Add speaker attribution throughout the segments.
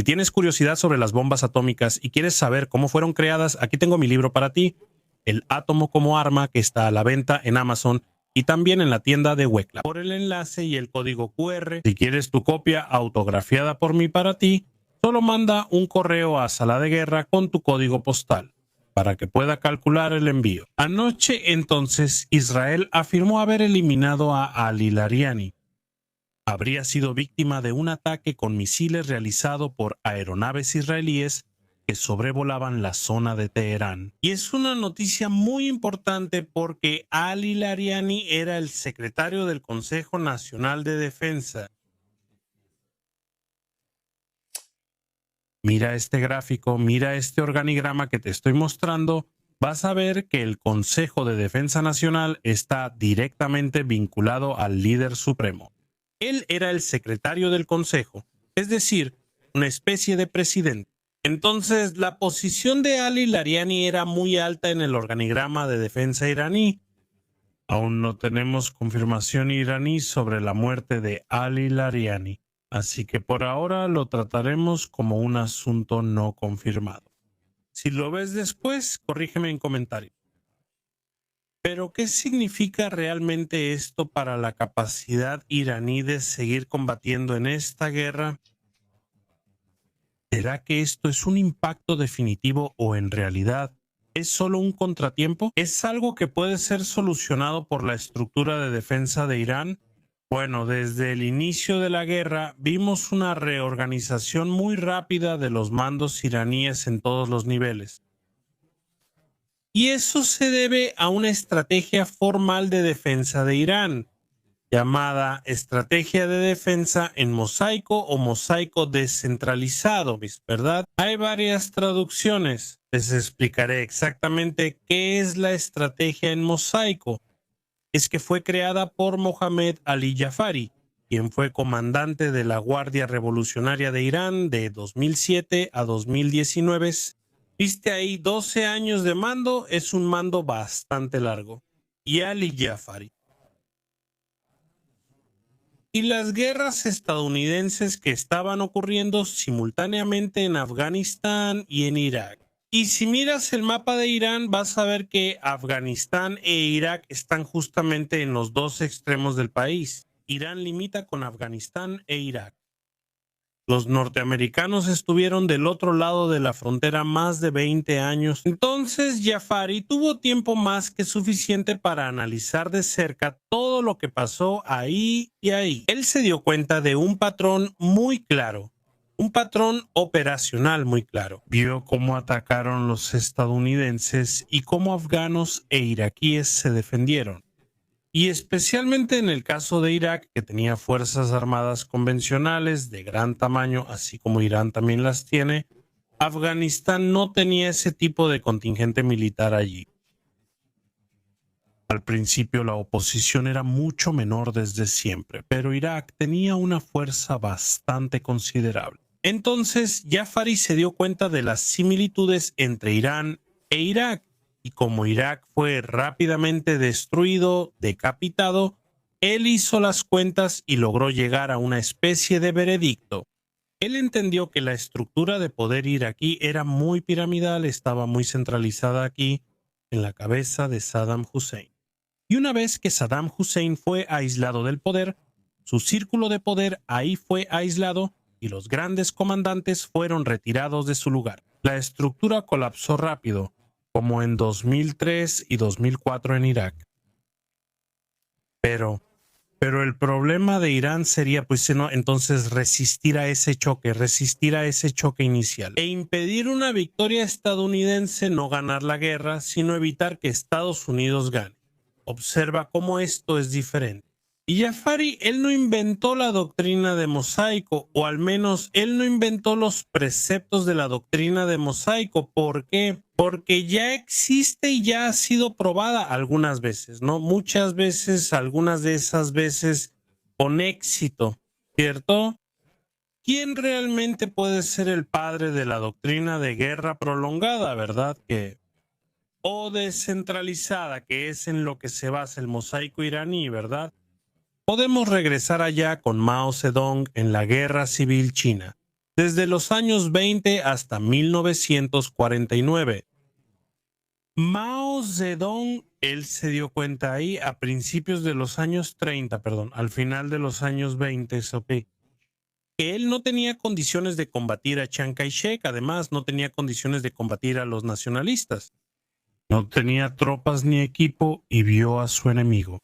Speaker 1: tienes curiosidad sobre las bombas atómicas y quieres saber cómo fueron creadas, aquí tengo mi libro para ti, El átomo como arma, que está a la venta en Amazon y también en la tienda de Wecla. Por el enlace y el código QR, si quieres tu copia autografiada por mí para ti, solo manda un correo a Sala de Guerra con tu código postal para que pueda calcular el envío. Anoche, entonces, Israel afirmó haber eliminado a Ali Lariani. Habría sido víctima de un ataque con misiles realizado por aeronaves israelíes que sobrevolaban la zona de Teherán. Y es una noticia muy importante porque Ali Lariani era el secretario del Consejo Nacional de Defensa. Mira este gráfico, mira este organigrama que te estoy mostrando. Vas a ver que el Consejo de Defensa Nacional está directamente vinculado al líder supremo. Él era el secretario del Consejo, es decir, una especie de presidente. Entonces, la posición de Ali Lariani era muy alta en el organigrama de defensa iraní. Aún no tenemos confirmación iraní sobre la muerte de Ali Lariani, así que por ahora lo trataremos como un asunto no confirmado. Si lo ves después, corrígeme en comentarios. Pero, ¿qué significa realmente esto para la capacidad iraní de seguir combatiendo en esta guerra? ¿Será que esto es un impacto definitivo o en realidad es solo un contratiempo? ¿Es algo que puede ser solucionado por la estructura de defensa de Irán? Bueno, desde el inicio de la guerra vimos una reorganización muy rápida de los mandos iraníes en todos los niveles. Y eso se debe a una estrategia formal de defensa de Irán, llamada Estrategia de Defensa en Mosaico o Mosaico Descentralizado, ¿verdad? Hay varias traducciones. Les explicaré exactamente qué es la estrategia en Mosaico. Es que fue creada por Mohammad Ali Jafari, quien fue comandante de la Guardia Revolucionaria de Irán de 2007 a 2019. Viste ahí 12 años de mando, es un mando bastante largo. Y Ali Jafari. Y las guerras estadounidenses que estaban ocurriendo simultáneamente en Afganistán y en Irak. Y si miras el mapa de Irán, vas a ver que Afganistán e Irak están justamente en los dos extremos del país. Irán limita con Afganistán e Irak. Los norteamericanos estuvieron del otro lado de la frontera más de 20 años. Entonces, Jafari tuvo tiempo más que suficiente para analizar de cerca todo lo que pasó ahí y ahí. Él se dio cuenta de un patrón muy claro, un patrón operacional muy claro. Vio cómo atacaron los estadounidenses y cómo afganos e iraquíes se defendieron. Y especialmente en el caso de Irak, que tenía fuerzas armadas convencionales de gran tamaño, así como Irán también las tiene, Afganistán no tenía ese tipo de contingente militar allí. Al principio la oposición era mucho menor desde siempre, pero Irak tenía una fuerza bastante considerable. Entonces, Jafari se dio cuenta de las similitudes entre Irán e Irak. Y como Irak fue rápidamente destruido, decapitado, él hizo las cuentas y logró llegar a una especie de veredicto. Él entendió que la estructura de poder iraquí era muy piramidal, estaba muy centralizada aquí, en la cabeza de Saddam Hussein. Y una vez que Saddam Hussein fue aislado del poder, su círculo de poder ahí fue aislado y los grandes comandantes fueron retirados de su lugar. La estructura colapsó rápido, como en 2003 y 2004 en Irak. Pero el problema de Irán sería, pues, no, entonces resistir a ese choque inicial e impedir una victoria estadounidense, no ganar la guerra, sino evitar que Estados Unidos gane. Observa cómo esto es diferente. Y Jafari, él no inventó la doctrina de Mosaico, o al menos él no inventó los preceptos de la doctrina de Mosaico. ¿Por qué? Porque ya existe y ya ha sido probada algunas veces, ¿no? Muchas veces, algunas de esas veces con éxito, ¿cierto? ¿Quién realmente puede ser el padre de la doctrina de guerra prolongada, verdad? O descentralizada, que es en lo que se basa el mosaico iraní, ¿verdad? Podemos regresar allá con Mao Zedong en la Guerra Civil China. desde los años 20 hasta 1949. Mao Zedong, él se dio cuenta ahí a principios de los años 30, perdón, al final de los años 20, que él no tenía condiciones de combatir a Chiang Kai-shek, además no tenía condiciones de combatir a los nacionalistas. No tenía tropas ni equipo y vio a su enemigo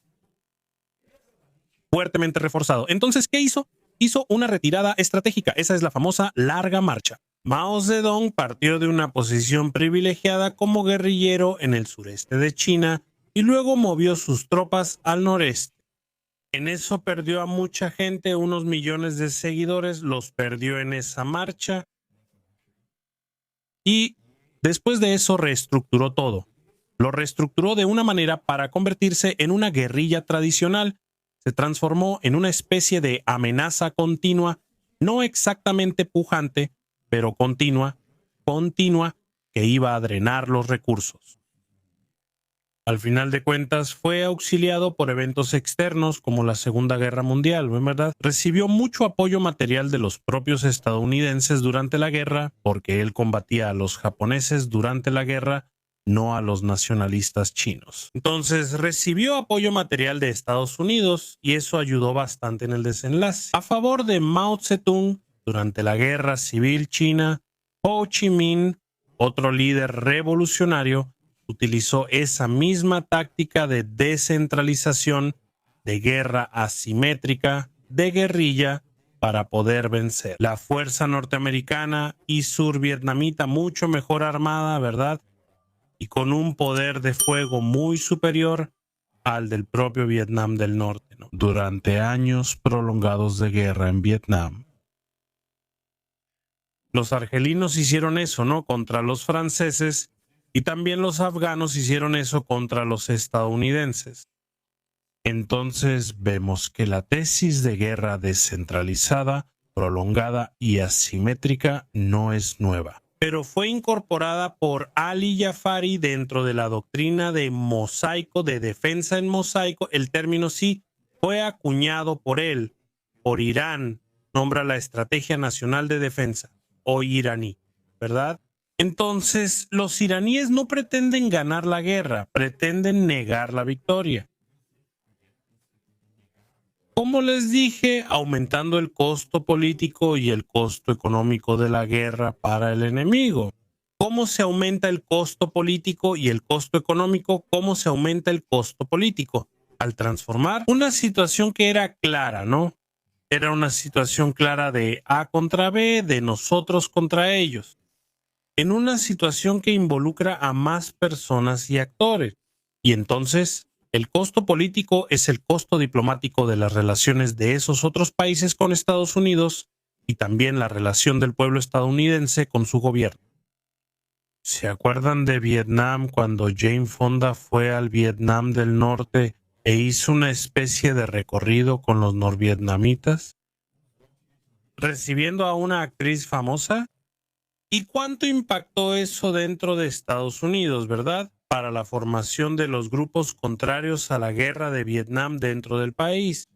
Speaker 1: fuertemente reforzado. Entonces, ¿qué hizo? Hizo una retirada estratégica. Esa es la famosa larga marcha. Mao Zedong partió de una posición privilegiada como guerrillero en el sureste de China y luego movió sus tropas al noreste. En eso perdió a mucha gente, unos millones de seguidores, los perdió en esa marcha y después de eso reestructuró todo. Lo reestructuró de una manera para convertirse en una guerrilla tradicional. Se transformó en una especie de amenaza continua, no exactamente pujante, pero continua, que iba a drenar los recursos. Al final de cuentas, fue auxiliado por eventos externos como la Segunda Guerra Mundial, ¿no es verdad? Recibió mucho apoyo material de los propios estadounidenses durante la guerra, porque él combatía a los japoneses durante la guerra, no a los nacionalistas chinos. Entonces recibió apoyo material de Estados Unidos y eso ayudó bastante en el desenlace. A favor de Mao Zedong, durante la Guerra Civil China, Ho Chi Minh, otro líder revolucionario, utilizó esa misma táctica de descentralización, de guerra asimétrica, de guerrilla, para poder vencer. La fuerza norteamericana y survietnamita mucho mejor armada, ¿verdad? Y con un poder de fuego muy superior al del propio Vietnam del Norte, ¿no? Durante años prolongados de guerra en Vietnam. Los argelinos hicieron eso, ¿no? Contra los franceses, y también los afganos hicieron eso contra los estadounidenses. Entonces vemos que la tesis de guerra descentralizada, prolongada y asimétrica no es nueva, pero fue incorporada por Ali Jafari dentro de la doctrina de mosaico, de defensa en mosaico. El término sí fue acuñado por él, por Irán, nombra la Estrategia Nacional de Defensa, o iraní, ¿verdad? Entonces, los iraníes no pretenden ganar la guerra, pretenden negar la victoria. Como les dije, aumentando el costo político y el costo económico de la guerra para el enemigo. ¿Cómo se aumenta el costo político y el costo económico? ¿Cómo se aumenta el costo político? Al transformar una situación que era clara, ¿no? Era una situación clara de A contra B, de nosotros contra ellos, en una situación que involucra a más personas y actores. Y entonces, el costo político es el costo diplomático de las relaciones de esos otros países con Estados Unidos y también la relación del pueblo estadounidense con su gobierno. ¿Se acuerdan de Vietnam cuando Jane Fonda fue al Vietnam del Norte e hizo una especie de recorrido con los norvietnamitas, recibiendo a una actriz famosa? ¿Y cuánto impactó eso dentro de Estados Unidos, verdad? Para la formación de los grupos contrarios a la guerra de Vietnam dentro del país.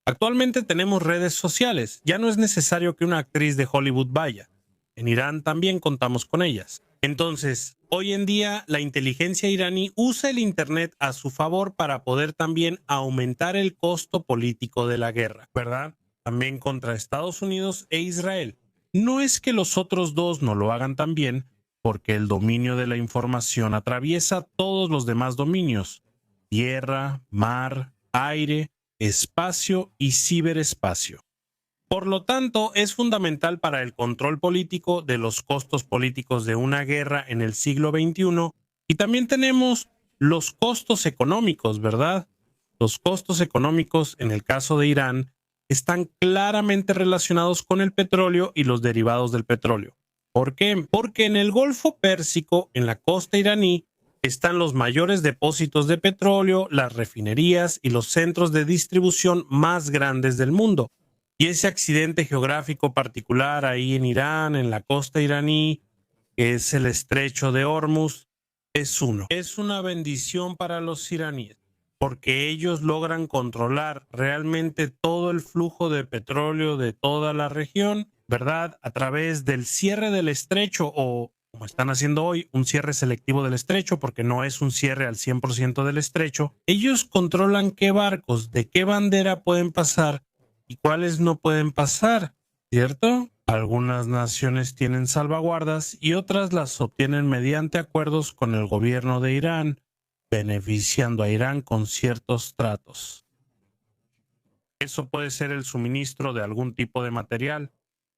Speaker 1: Actualmente tenemos redes sociales. Ya no es necesario que una actriz de Hollywood vaya. En Irán también contamos con ellas. Entonces, hoy en día la inteligencia iraní usa el Internet a su favor para poder también aumentar el costo político de la guerra, ¿verdad? También contra Estados Unidos e Israel. No es que los otros dos no lo hagan también, porque el dominio de la información atraviesa todos los demás dominios: tierra, mar, aire, espacio y ciberespacio. Por lo tanto, es fundamental para el control político de los costos políticos de una guerra en el siglo XXI. Y también tenemos los costos económicos, ¿verdad? Los costos económicos, en el caso de Irán, están claramente relacionados con el petróleo y los derivados del petróleo. ¿Por qué? Porque en el Golfo Pérsico, en la costa iraní, están los mayores depósitos de petróleo, las refinerías y los centros de distribución más grandes del mundo. Y ese accidente geográfico particular ahí en Irán, en la costa iraní, que es el estrecho de Hormuz, es una bendición para los iraníes, porque ellos logran controlar realmente todo el flujo de petróleo de toda la región ¿verdad? A través del cierre del estrecho o, como están haciendo hoy, un cierre selectivo del estrecho, porque no es un cierre al 100% del estrecho. Ellos controlan qué barcos, de qué bandera pueden pasar y cuáles no pueden pasar, ¿cierto? Algunas naciones tienen salvaguardas y otras las obtienen mediante acuerdos con el gobierno de Irán, beneficiando a Irán con ciertos tratos. Eso puede ser el suministro de algún tipo de material.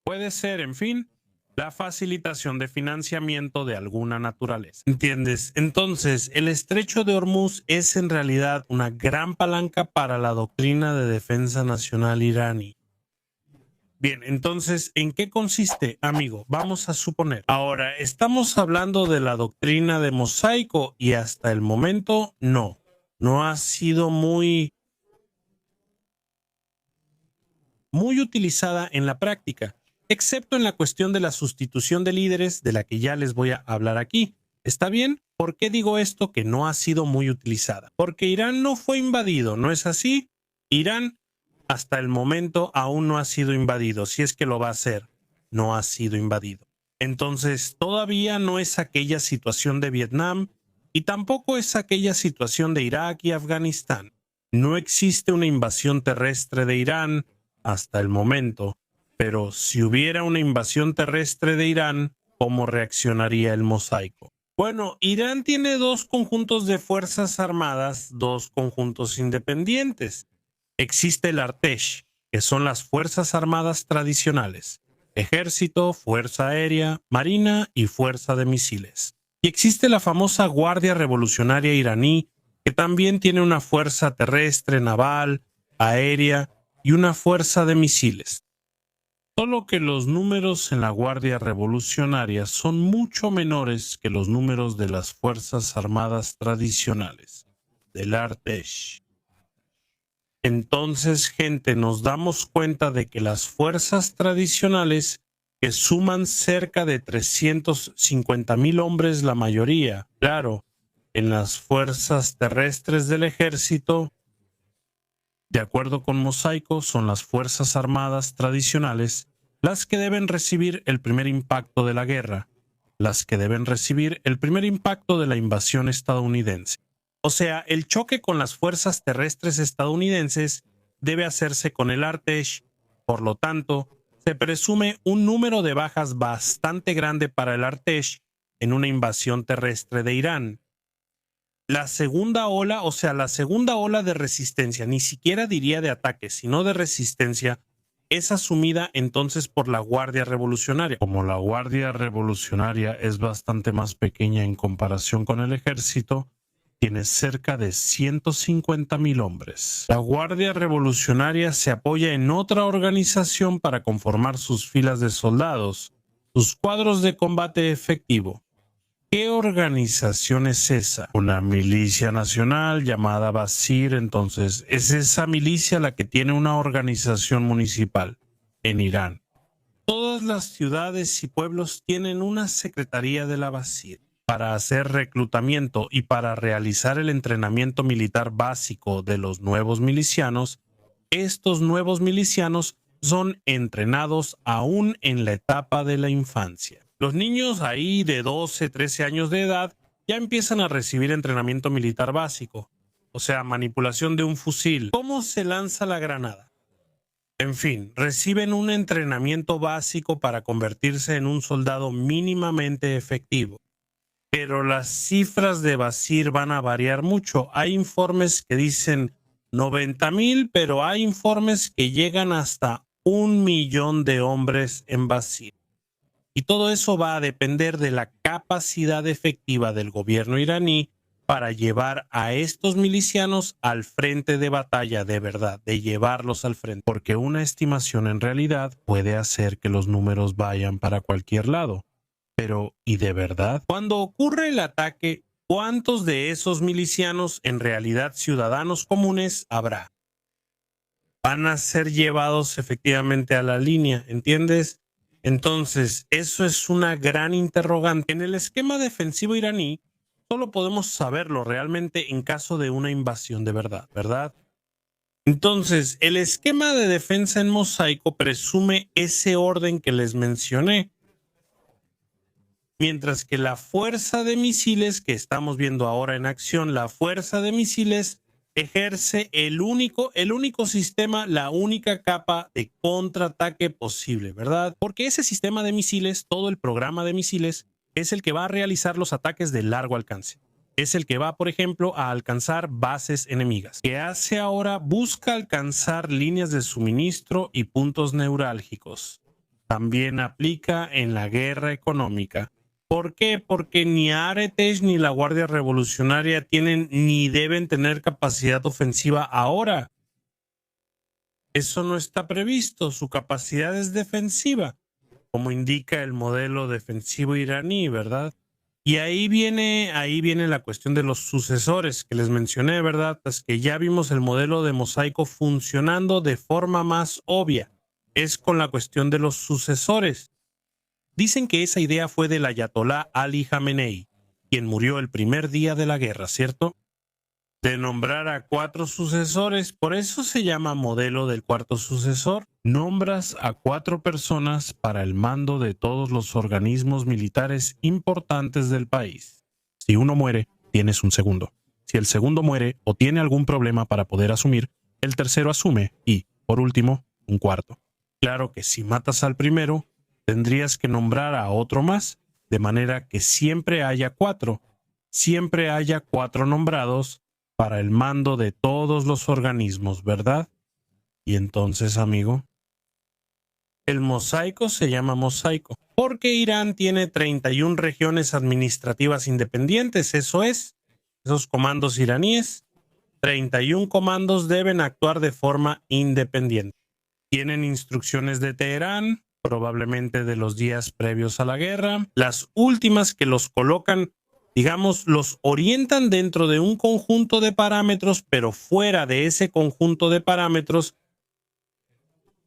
Speaker 1: Puede ser, en fin, la facilitación de financiamiento de alguna naturaleza. ¿Entiendes? Entonces, el estrecho de Hormuz es en realidad una gran palanca para la doctrina de defensa nacional iraní. Bien, entonces, ¿en qué consiste, amigo? Vamos a suponer. Ahora, estamos hablando de la doctrina de Mosaico y hasta el momento no ha sido muy utilizada en la práctica, excepto en la cuestión de la sustitución de líderes, de la que ya les voy a hablar aquí. ¿Está bien? ¿Por qué digo esto que no ha sido muy utilizada? Porque Irán no fue invadido, ¿no es así? Irán hasta el momento aún no ha sido invadido, si es que lo va a hacer, no ha sido invadido. Entonces, todavía no es aquella situación de Vietnam y tampoco es aquella situación de Irak y Afganistán. No existe una invasión terrestre de Irán hasta el momento, pero si hubiera una invasión terrestre de Irán, ¿cómo reaccionaría el Mosaico? Bueno, Irán tiene dos conjuntos de fuerzas armadas, dos conjuntos independientes. Existe el Artesh, que son las fuerzas armadas tradicionales, ejército, fuerza aérea, marina y fuerza de misiles. Y existe la famosa Guardia Revolucionaria iraní, que también tiene una fuerza terrestre, naval, aérea y una fuerza de misiles. Solo que los números en la Guardia Revolucionaria son mucho menores que los números de las Fuerzas Armadas tradicionales, del Artesh. Entonces, gente, nos damos cuenta de que las fuerzas tradicionales, que suman cerca de 350,000 hombres la mayoría, claro, en las fuerzas terrestres del ejército, de acuerdo con Mosaico, son las fuerzas armadas tradicionales las que deben recibir el primer impacto de la guerra, las que deben recibir el primer impacto de la invasión estadounidense. O sea, el choque con las fuerzas terrestres estadounidenses debe hacerse con el Artesh, por lo tanto, se presume un número de bajas bastante grande para el Artesh en una invasión terrestre de Irán. La segunda ola, o sea, la segunda ola de resistencia, ni siquiera diría de ataque, sino de resistencia, es asumida entonces por la Guardia Revolucionaria. Como la Guardia Revolucionaria es bastante más pequeña en comparación con el ejército, tiene cerca de 150,000 hombres. La Guardia Revolucionaria se apoya en otra organización para conformar sus filas de soldados, sus cuadros de combate efectivo. ¿Qué organización es esa? Una milicia nacional llamada Basir. Entonces, es esa milicia la que tiene una organización municipal en Irán. Todas las ciudades y pueblos tienen una secretaría de la Basir para hacer reclutamiento y para realizar el entrenamiento militar básico de los nuevos milicianos. Estos nuevos milicianos son entrenados aún en la etapa de la infancia. Los niños ahí de 12, 13 años de edad ya empiezan a recibir entrenamiento militar básico, o sea, manipulación de un fusil, cómo se lanza la granada. En fin, reciben un entrenamiento básico para convertirse en un soldado mínimamente efectivo. Pero las cifras de Basir van a variar mucho. Hay informes que dicen 90,000, pero hay informes que llegan hasta 1,000,000 de hombres en Basir. Y todo eso va a depender de la capacidad efectiva del gobierno iraní para llevar a estos milicianos al frente de batalla de verdad, de llevarlos al frente. Porque una estimación en realidad puede hacer que los números vayan para cualquier lado. Pero, ¿y de verdad? Cuando ocurre el ataque, ¿cuántos de esos milicianos en realidad ciudadanos comunes habrá? Van a ser llevados efectivamente a la línea, ¿entiendes? Entonces, eso es una gran interrogante. En el esquema defensivo iraní, solo podemos saberlo realmente en caso de una invasión de verdad, ¿verdad? Entonces, el esquema de defensa en mosaico presume ese orden que les mencioné, mientras que la fuerza de misiles que estamos viendo ahora en acción, la fuerza de misiles ejerce el único sistema, la única capa de contraataque posible, ¿verdad? Porque ese sistema de misiles, todo el programa de misiles, es el que va a realizar los ataques de largo alcance. Es el que va, por ejemplo, a alcanzar bases enemigas. ¿Qué hace ahora? Busca alcanzar líneas de suministro y puntos neurálgicos. También aplica en la guerra económica. ¿Por qué? Porque ni Aretesh ni la Guardia Revolucionaria tienen ni deben tener capacidad ofensiva ahora. Eso no está previsto. Su capacidad es defensiva, como indica el modelo defensivo iraní, ¿verdad? Y ahí viene la cuestión de los sucesores que les mencioné, ¿verdad? Pues que ya vimos el modelo de mosaico funcionando de forma más obvia. Es con la cuestión de los sucesores. Dicen que esa idea fue del ayatolá Ali Jamenei, quien murió el primer día de la guerra, ¿cierto? De nombrar a 4 sucesores, por eso se llama modelo del cuarto sucesor. Nombras a 4 personas para el mando de todos los organismos militares importantes del país. Si uno muere, tienes un segundo. Si el segundo muere o tiene algún problema para poder asumir, el tercero asume y, por último, un cuarto. Claro que si matas al primero, tendrías que nombrar a otro más, de manera que siempre haya 4 nombrados para el mando de todos los organismos, ¿verdad? Y entonces, amigo, el mosaico se llama mosaico porque Irán tiene 31 regiones administrativas independientes, eso es, esos comandos iraníes, 31 comandos deben actuar de forma independiente. Tienen instrucciones de Teherán, probablemente de los días previos a la guerra, las últimas que los colocan, digamos, los orientan dentro de un conjunto de parámetros, pero fuera de ese conjunto de parámetros,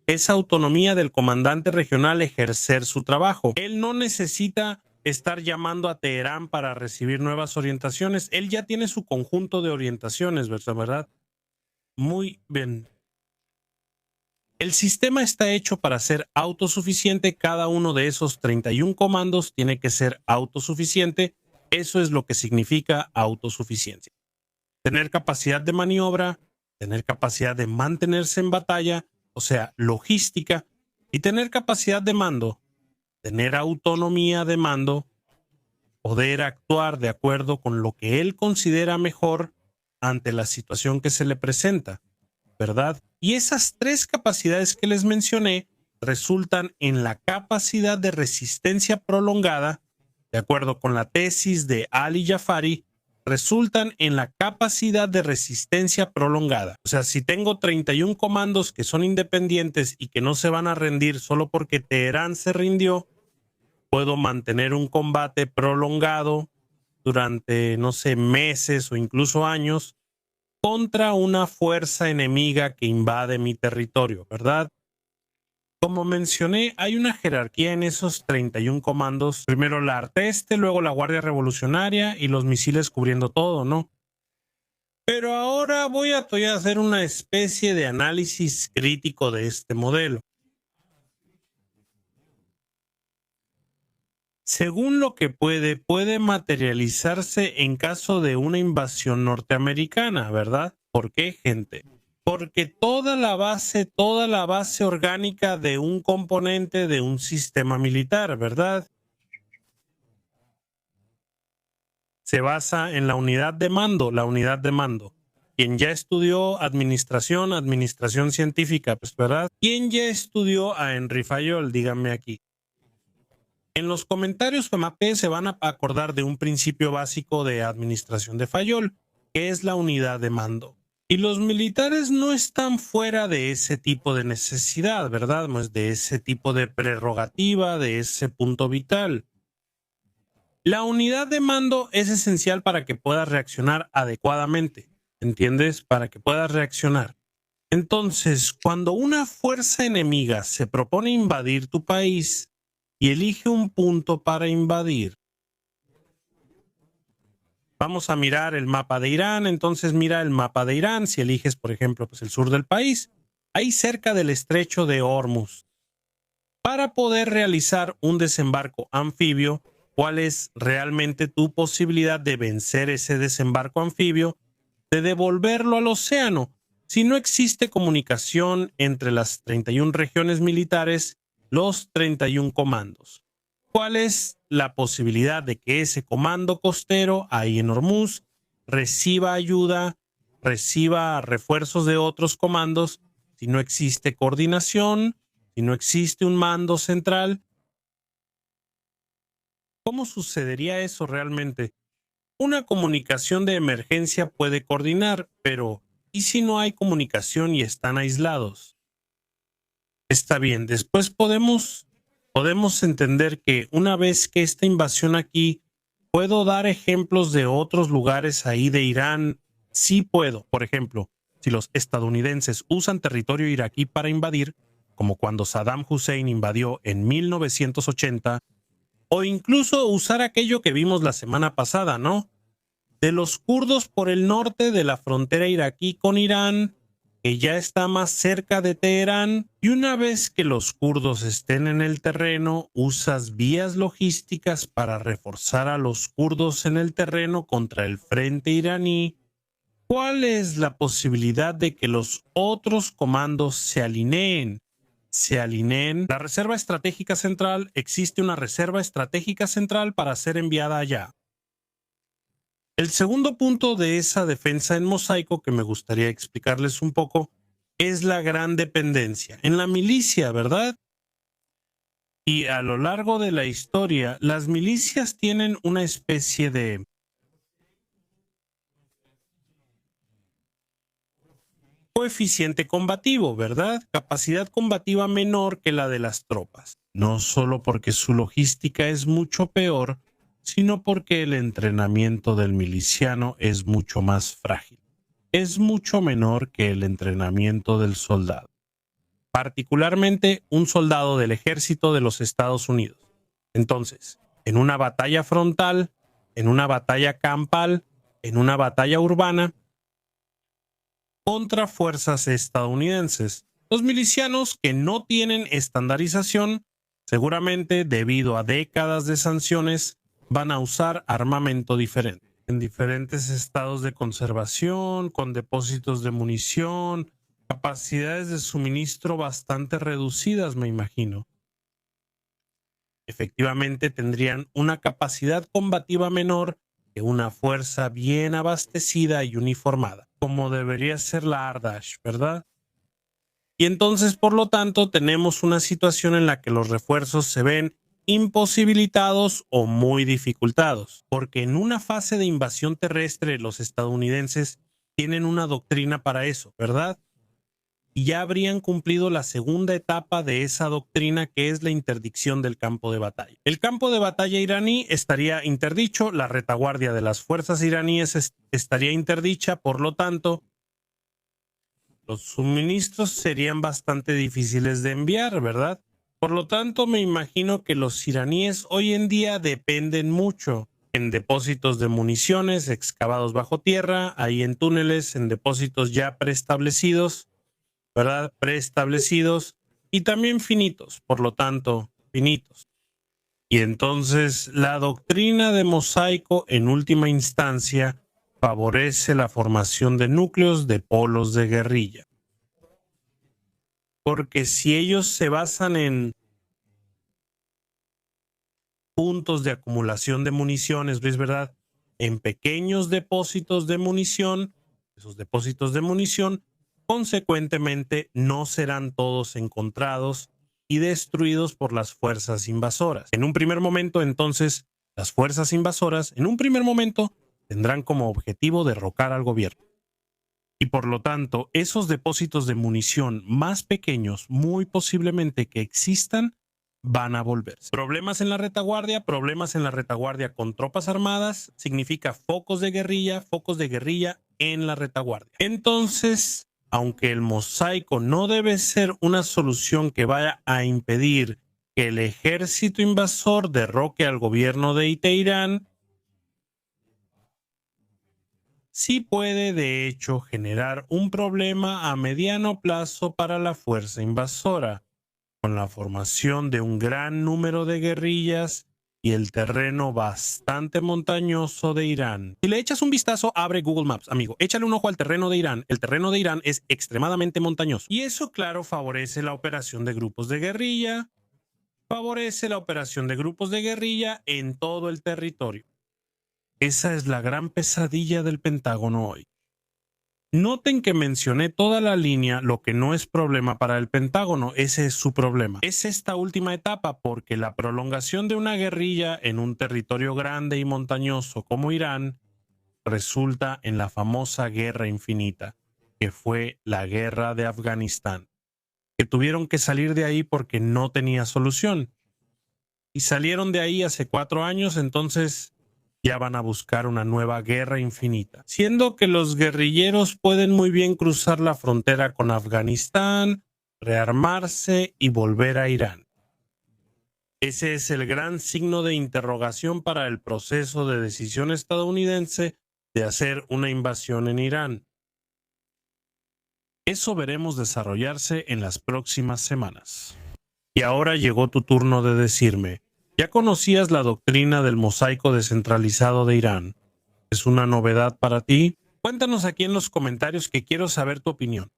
Speaker 1: esa autonomía del comandante regional ejercer su trabajo. Él no necesita estar llamando a Teherán para recibir nuevas orientaciones, él ya tiene su conjunto de orientaciones, ¿verdad? Muy bien. El sistema está hecho para ser autosuficiente. Cada uno de esos 31 comandos tiene que ser autosuficiente. Eso es lo que significa autosuficiencia. Tener capacidad de maniobra, tener capacidad de mantenerse en batalla, o sea, logística, y tener capacidad de mando, tener autonomía de mando, poder actuar de acuerdo con lo que él considera mejor ante la situación que se le presenta, ¿verdad? Y esas 3 capacidades que les mencioné resultan en la capacidad de resistencia prolongada, de acuerdo con la tesis de Ali Jafari, resultan en la capacidad de resistencia prolongada. O sea, si tengo 31 comandos que son independientes y que no se van a rendir solo porque Teherán se rindió, puedo mantener un combate prolongado durante, no sé, meses o incluso años, contra una fuerza enemiga que invade mi territorio, ¿verdad? Como mencioné, hay una jerarquía en esos 31 comandos. Primero la Arteste, luego la Guardia Revolucionaria y los misiles cubriendo todo, ¿no? Pero ahora voy a hacer una especie de análisis crítico de este modelo. Según lo que puede materializarse en caso de una invasión norteamericana, ¿verdad? ¿Por qué, gente? Porque toda la base orgánica de un componente de un sistema militar, ¿verdad? Se basa en la unidad de mando, Quien ya estudió administración científica, pues, ¿verdad? ¿Quién ya estudió a Henry Fayol? Díganme aquí. En los comentarios FEMAPE se van a acordar de un principio básico de administración de Fayol, que es la unidad de mando. Y los militares no están fuera de ese tipo de necesidad, ¿verdad? Pues de ese tipo de prerrogativa, de ese punto vital. La unidad de mando es esencial para que puedas reaccionar adecuadamente, ¿entiendes? Para que puedas reaccionar. Entonces, cuando una fuerza enemiga se propone invadir tu país y elige un punto para invadir, Vamos a mirar el mapa de Irán. Entonces mira el mapa de Irán. Si eliges, por ejemplo, pues el sur del país, ahí cerca del estrecho de Hormuz. Para poder realizar un desembarco anfibio, ¿cuál es realmente tu posibilidad de vencer ese desembarco anfibio, de devolverlo al océano? Si no existe comunicación entre las 31 regiones militares, los 31 comandos. ¿Cuál es la posibilidad de que ese comando costero ahí en Hormuz reciba ayuda, reciba refuerzos de otros comandos si no existe coordinación, si no existe un mando central? ¿Cómo sucedería eso realmente? Una comunicación de emergencia puede coordinar, pero ¿y si no hay comunicación y están aislados? Está bien, después podemos entender que una vez que esta invasión aquí, puedo dar ejemplos de otros lugares ahí de Irán. Sí puedo. Por ejemplo, si los estadounidenses usan territorio iraquí para invadir, como cuando Saddam Hussein invadió en 1980, o incluso usar aquello que vimos la semana pasada, ¿no? De los kurdos por el norte de la frontera iraquí con Irán, que ya está más cerca de Teherán, y una vez que los kurdos estén en el terreno, usas vías logísticas para reforzar a los kurdos en el terreno contra el frente iraní. ¿Cuál es la posibilidad de que los otros comandos se alineen? La Reserva Estratégica Central, existe una Reserva Estratégica Central para ser enviada allá. El segundo punto de esa defensa en mosaico que me gustaría explicarles un poco es la gran dependencia en la milicia, ¿verdad? Y a lo largo de la historia, las milicias tienen una especie de coeficiente combativo, ¿verdad? Capacidad combativa menor que la de las tropas. No solo porque su logística es mucho peor, sino porque el entrenamiento del miliciano es mucho más frágil. Es mucho menor que el entrenamiento del soldado, particularmente un soldado del ejército de los Estados Unidos. Entonces, en una batalla frontal, en una batalla campal, en una batalla urbana, contra fuerzas estadounidenses, los milicianos que no tienen estandarización, seguramente debido a décadas de sanciones, van a usar armamento diferente, en diferentes estados de conservación, con depósitos de munición, capacidades de suministro bastante reducidas, me imagino. Efectivamente tendrían una capacidad combativa menor que una fuerza bien abastecida y uniformada, como debería ser la Ardash, ¿verdad? Y entonces, por lo tanto, tenemos una situación en la que los refuerzos se ven imposibilitados o muy dificultados, porque en una fase de invasión terrestre los estadounidenses tienen una doctrina para eso, ¿verdad? Y ya habrían cumplido la segunda etapa de esa doctrina, que es la interdicción del campo de batalla. El campo de batalla iraní estaría interdicho, la retaguardia de las fuerzas iraníes estaría interdicha, por lo tanto, los suministros serían bastante difíciles de enviar, ¿verdad? Por lo tanto, me imagino que los iraníes hoy en día dependen mucho en depósitos de municiones excavados bajo tierra, ahí en túneles, en depósitos ya preestablecidos, ¿verdad? Preestablecidos y también finitos, por lo tanto, finitos. Y entonces la doctrina de mosaico en última instancia favorece la formación de núcleos de polos de guerrilla. Porque si ellos se basan en puntos de acumulación de municiones, ¿ves, verdad? En pequeños depósitos de munición, esos depósitos de munición consecuentemente no serán todos encontrados y destruidos por las fuerzas invasoras. En un primer momento, entonces, las fuerzas invasoras, en un primer momento, tendrán como objetivo derrocar al gobierno. Y por lo tanto, esos depósitos de munición más pequeños, muy posiblemente que existan, van a volverse. Problemas en la retaguardia con tropas armadas, significa focos de guerrilla en la retaguardia. Entonces, aunque el mosaico no debe ser una solución que vaya a impedir que el ejército invasor derroque al gobierno de Teherán, sí puede de hecho generar un problema a mediano plazo para la fuerza invasora, con la formación de un gran número de guerrillas y el terreno bastante montañoso de Irán. Si le echas un vistazo, abre Google Maps, amigo. Échale un ojo al terreno de Irán. El terreno de Irán es extremadamente montañoso. Y eso, claro, favorece la operación de grupos de guerrilla. Favorece la operación de grupos de guerrilla en todo el territorio. Esa es la gran pesadilla del Pentágono hoy. Noten que mencioné toda la línea, lo que no es problema para el Pentágono, ese es su problema. Es esta última etapa porque la prolongación de una guerrilla en un territorio grande y montañoso como Irán resulta en la famosa guerra infinita, que fue la guerra de Afganistán, que tuvieron que salir de ahí porque no tenía solución. Y salieron de ahí hace 4 años, entonces ya van a buscar una nueva guerra infinita. Siendo que los guerrilleros pueden muy bien cruzar la frontera con Afganistán, rearmarse y volver a Irán. Ese es el gran signo de interrogación para el proceso de decisión estadounidense de hacer una invasión en Irán. Eso veremos desarrollarse en las próximas semanas. Y ahora llegó tu turno de decirme, ¿ya conocías la doctrina del mosaico descentralizado de Irán? ¿Es una novedad para ti? Cuéntanos aquí en los comentarios que quiero saber tu opinión.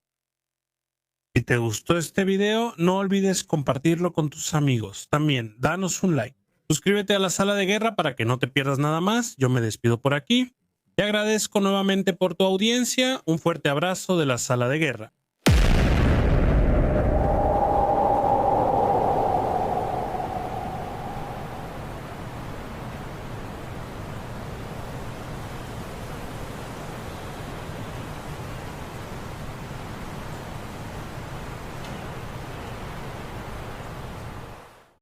Speaker 1: Si te gustó este video, no olvides compartirlo con tus amigos. También, danos un like. Suscríbete a la Sala de Guerra para que no te pierdas nada más. Yo me despido por aquí. Te agradezco nuevamente por tu audiencia. Un fuerte abrazo de la Sala de Guerra.